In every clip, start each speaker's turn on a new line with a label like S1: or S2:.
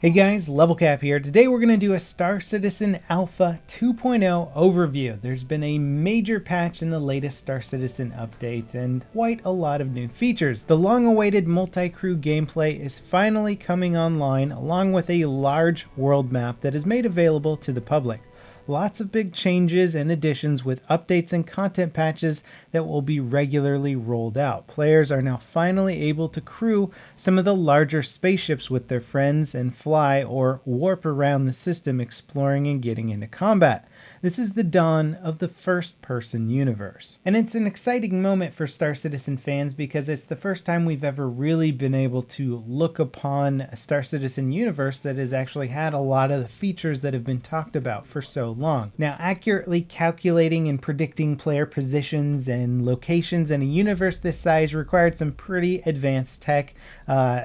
S1: Hey guys, LevelCap here. Today we're going to do a Star Citizen Alpha 2.0 overview. There's been a major patch in the latest Star Citizen update and quite a lot of new features. The long-awaited multi-crew gameplay is finally coming online, along with a large world map that is made available to the public. Lots of big changes and additions with updates and content patches that will be regularly rolled out. Players are now finally able to crew some of the larger spaceships with their friends and fly or warp around the system, exploring and getting into combat. This is the dawn of the first-person universe. And it's an exciting moment for Star Citizen fans because it's the first time we've ever really been able to look upon a Star Citizen universe that has actually had a lot of the features that have been talked about for so long. Now, accurately calculating and predicting player positions and locations in a universe this size required some pretty advanced tech,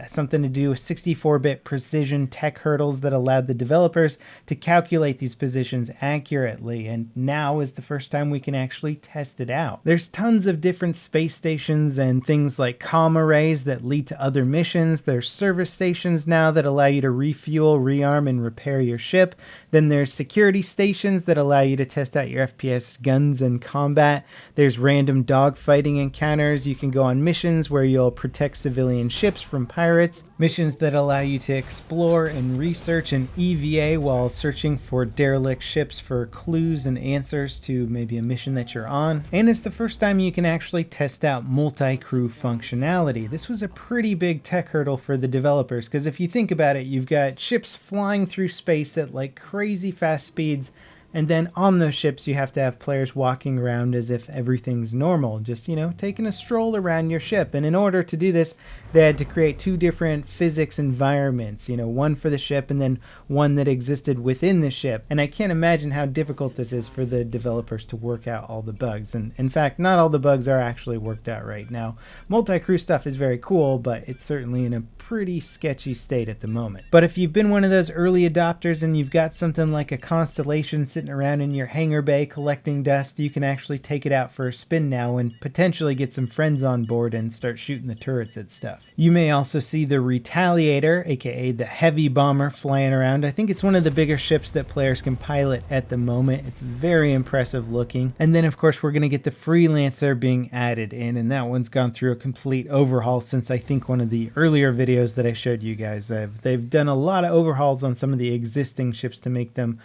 S1: something to do with 64-bit precision tech hurdles that allowed the developers to calculate these positions accurately. And now is the first time we can actually test it out. There's tons of different space stations and things like comm arrays that lead to other missions. There's service stations now that allow you to refuel, rearm, and repair your ship. Then there's security stations that allow you to test out your FPS guns and combat. There's random dogfighting encounters. You can go on missions where you'll protect civilian ships from pirates. Missions that allow you to explore and research an EVA while searching for derelict ships for clues and answers to maybe a mission that you're on. And it's the first time you can actually test out multi-crew functionality. This was a pretty big tech hurdle for the developers because if you think about it, you've got ships flying through space at like crazy fast speeds, and then on those ships you have to have players walking around as if everything's normal, just, you know, taking a stroll around your ship. And in order to do this, they had to create two different physics environments, you know, one for the ship and then one that existed within the ship. And I can't imagine how difficult this is for the developers to work out all the bugs. And in fact, not all the bugs are actually worked out right now. Multi-crew stuff is very cool, but it's certainly in a pretty sketchy state at the moment. But if you've been one of those early adopters and you've got something like a Constellation sitting around in your hangar bay collecting dust, you can actually take it out for a spin now and potentially get some friends on board and start shooting the turrets at stuff. You may also see the Retaliator, aka the heavy bomber, flying around. I think it's one of the bigger ships that players can pilot at the moment. It's very impressive looking. And then of course we're going to get the Freelancer being added in, and that one's gone through a complete overhaul since I think one of the earlier videos that I showed you guys. They've done a lot of overhauls on some of the existing ships to make them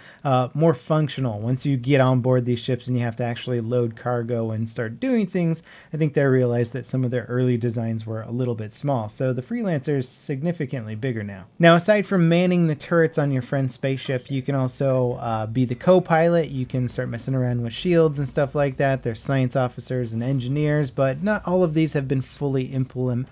S1: more functional. Once you get on board these ships and you have to actually load cargo and start doing things, I think they realized that some of their early designs were a little bit small. So the Freelancer is significantly bigger now. Now, aside from manning the turrets on your friend's spaceship, you can also be the co-pilot. You can start messing around with shields and stuff like that. There's science officers and engineers, but not all of these have been fully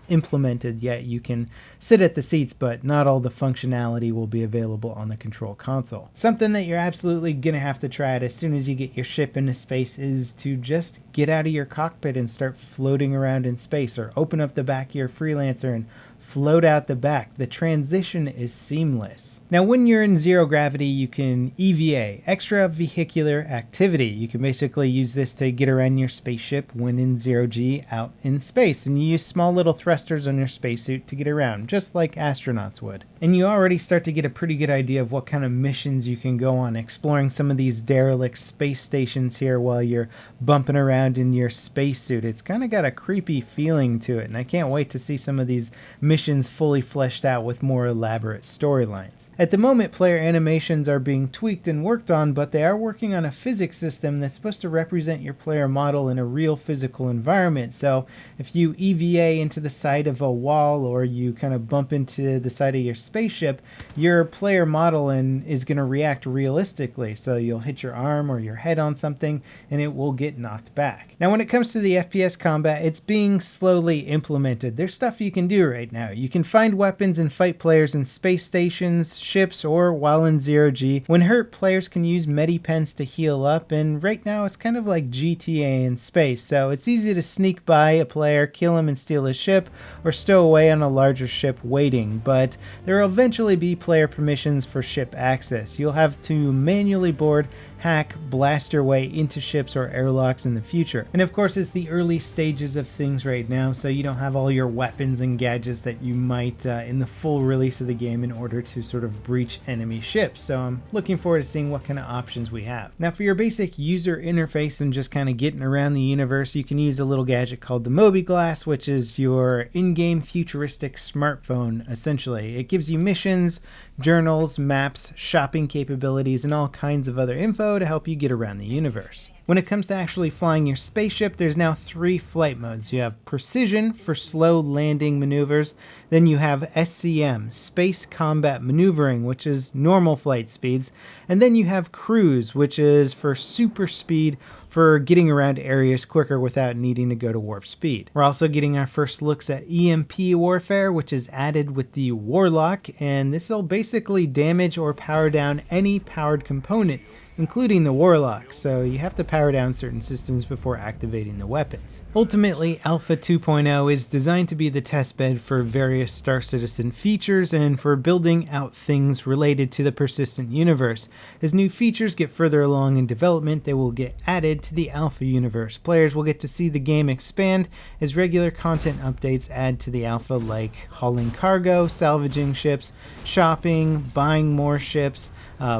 S1: implemented yet. You can sit at the seats, but not all the functionality will be available on the control console. Something that you're absolutely gonna have to try out as soon as you get your ship into space is to just get out of your cockpit and start floating around in space, or open up the back of your Freelancer and float out the back. The transition is seamless. Now, when you're in zero gravity, you can EVA, extra vehicular activity. You can basically use this to get around your spaceship when in zero G out in space, and you use small little thrusters on your spacesuit to get around, just like astronauts would. And you already start to get a pretty good idea of what kind of missions you can go on, exploring some of these derelict space stations here while you're bumping around in your spacesuit. It's kind of got a creepy feeling to it, and I can't wait to see some of these missions fully fleshed out with more elaborate storylines. At the moment, player animations are being tweaked and worked on, but they are working on a physics system that's supposed to represent your player model in a real physical environment. So if you EVA into the side of a wall, or you kind of bump into the side of your spaceship, your player model is going to react realistically. So you'll hit your arm or your head on something and it will get knocked back. Now, when it comes to the FPS combat, it's being slowly implemented. There's stuff you can do right now. You can find weapons and fight players in space stations, ships, or while in zero G. When hurt, players can use medipens to heal up, and right now it's kind of like GTA in space, so it's easy to sneak by a player, kill him and steal his ship, or stow away on a larger ship waiting. But there will eventually be player permissions for ship access. You'll have to manually board hack, blast your way into ships or airlocks in the future. And of course, it's the early stages of things right now, so you don't have all your weapons and gadgets that you might in the full release of the game in order to sort of breach enemy ships. So I'm looking forward to seeing what kind of options we have. Now for your basic user interface and just kind of getting around the universe, you can use a little gadget called the Moby Glass, which is your in-game futuristic smartphone, essentially. It gives you missions, journals, maps, shopping capabilities, and all kinds of other info to help you get around the universe. When it comes to actually flying your spaceship, there's now 3 flight modes. You have Precision for slow landing maneuvers, then you have SCM, Space Combat Maneuvering, which is normal flight speeds, and then you have Cruise, which is for super speed for getting around areas quicker without needing to go to warp speed. We're also getting our first looks at EMP warfare, which is added with the Warlock, and this will basically damage or power down any powered component, including the Warlock, so you have to power down certain systems before activating the weapons. Ultimately, Alpha 2.0 is designed to be the testbed for various Star Citizen features and for building out things related to the persistent universe. As new features get further along in development, they will get added to the Alpha universe. Players will get to see the game expand as regular content updates add to the Alpha, like hauling cargo, salvaging ships, shopping, buying more ships,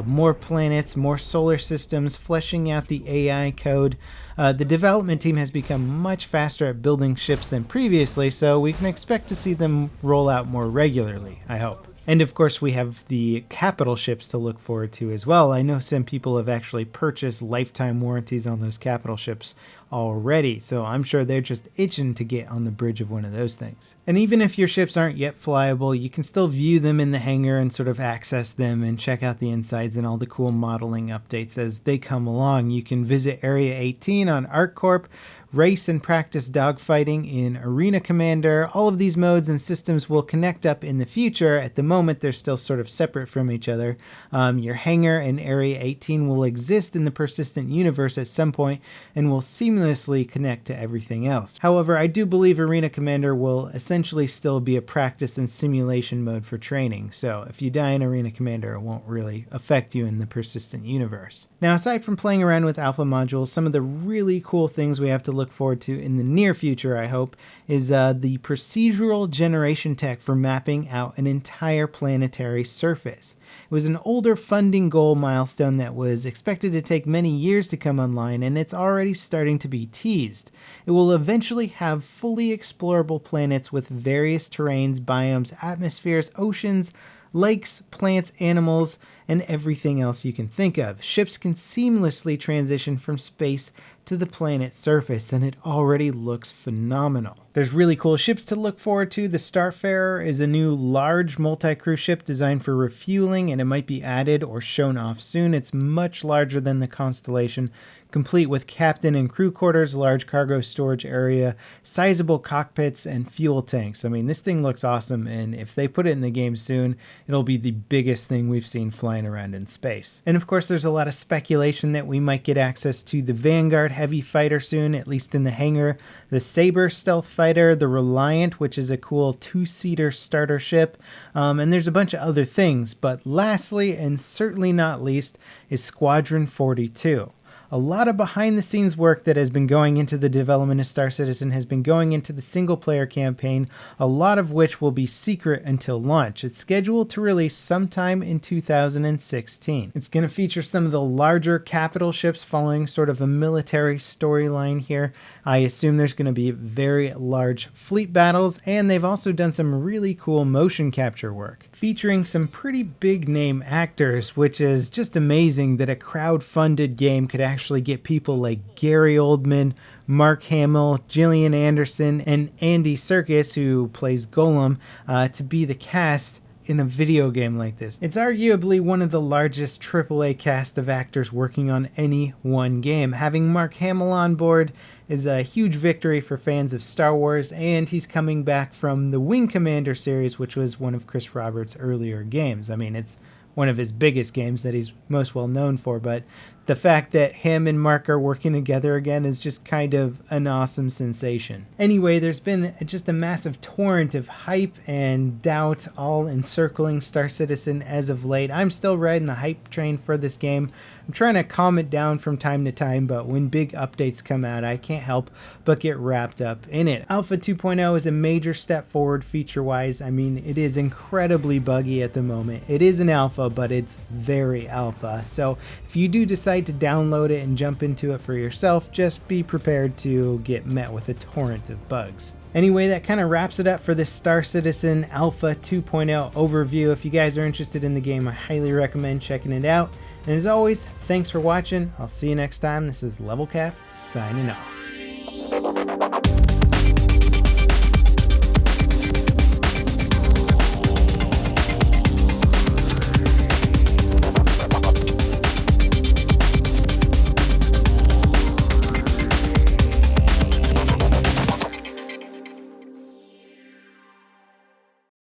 S1: more planets, more solar systems, fleshing out the AI code. The development team has become much faster at building ships than previously, so we can expect to see them roll out more regularly, I hope. And of course, we have the capital ships to look forward to as well. I know some people have actually purchased lifetime warranties on those capital ships already, so I'm sure they're just itching to get on the bridge of one of those things. And even if your ships aren't yet flyable, you can still view them in the hangar and sort of access them and check out the insides and all the cool modeling updates as they come along. You can visit Area 18 on ArcCorp, race and practice dogfighting in Arena Commander. All of these modes and systems will connect up in the future. At the moment, they're still sort of separate from each other. Your hangar and Area 18 will exist in the persistent universe at some point and will seamlessly connect to everything else. However, I do believe Arena Commander will essentially still be a practice and simulation mode for training. So if you die in Arena Commander, it won't really affect you in the persistent universe. Now, aside from playing around with alpha modules, some of the really cool things we have to look forward to in the near future, I hope, is the procedural generation tech for mapping out an entire planetary surface. It was an older funding goal milestone that was expected to take many years to come online, and it's already starting to be teased. It will eventually have fully explorable planets with various terrains, biomes, atmospheres, oceans, lakes, plants, animals, and everything else you can think of. Ships can seamlessly transition from space to the planet's surface, and it already looks phenomenal. There's really cool ships to look forward to. The Starfarer is a new large multi-crew ship designed for refueling, and it might be added or shown off soon. It's much larger than the Constellation, complete with captain and crew quarters, large cargo storage area, sizable cockpits, and fuel tanks. I mean, this thing looks awesome, and if they put it in the game soon, it'll be the biggest thing we've seen flying around in space. And of course, there's a lot of speculation that we might get access to the Vanguard heavy fighter soon, at least in the hangar, the Sabre stealth fighter, the Reliant, which is a cool 2-seater starter ship, and there's a bunch of other things. But lastly, and certainly not least, is Squadron 42. A lot of behind-the-scenes work that has been going into the development of Star Citizen has been going into the single-player campaign, a lot of which will be secret until launch. It's scheduled to release sometime in 2016. It's going to feature some of the larger capital ships following sort of a military storyline here. I assume there's going to be very large fleet battles, and they've also done some really cool motion capture work, featuring some pretty big-name actors, which is just amazing that a crowd-funded game could actually get people like Gary Oldman, Mark Hamill, Gillian Anderson, and Andy Serkis, who plays Golem, to be the cast in a video game like this. It's arguably one of the largest AAA cast of actors working on any one game. Having Mark Hamill on board is a huge victory for fans of Star Wars, and he's coming back from the Wing Commander series, which was one of Chris Roberts' earlier games. I mean, it's one of his biggest games that he's most well known for, but The fact that him and Mark are working together again is just kind of an awesome sensation. Anyway, there's been just a massive torrent of hype and doubt all encircling Star Citizen as of late. I'm still riding the hype train for this game. I'm trying to calm it down from time to time, but when big updates come out, I can't help but get wrapped up in it. Alpha 2.0 is a major step forward feature-wise. I mean, it is incredibly buggy at the moment. It is an alpha, but it's very alpha. So if you do decide to download it and jump into it for yourself, just be prepared to get met with a torrent of bugs. Anyway, that kind of wraps it up for this Star Citizen Alpha 2.0 overview. If you guys are interested in the game, I highly recommend checking it out. And as always, thanks for watching. I'll see you next time. This is LevelCap signing off.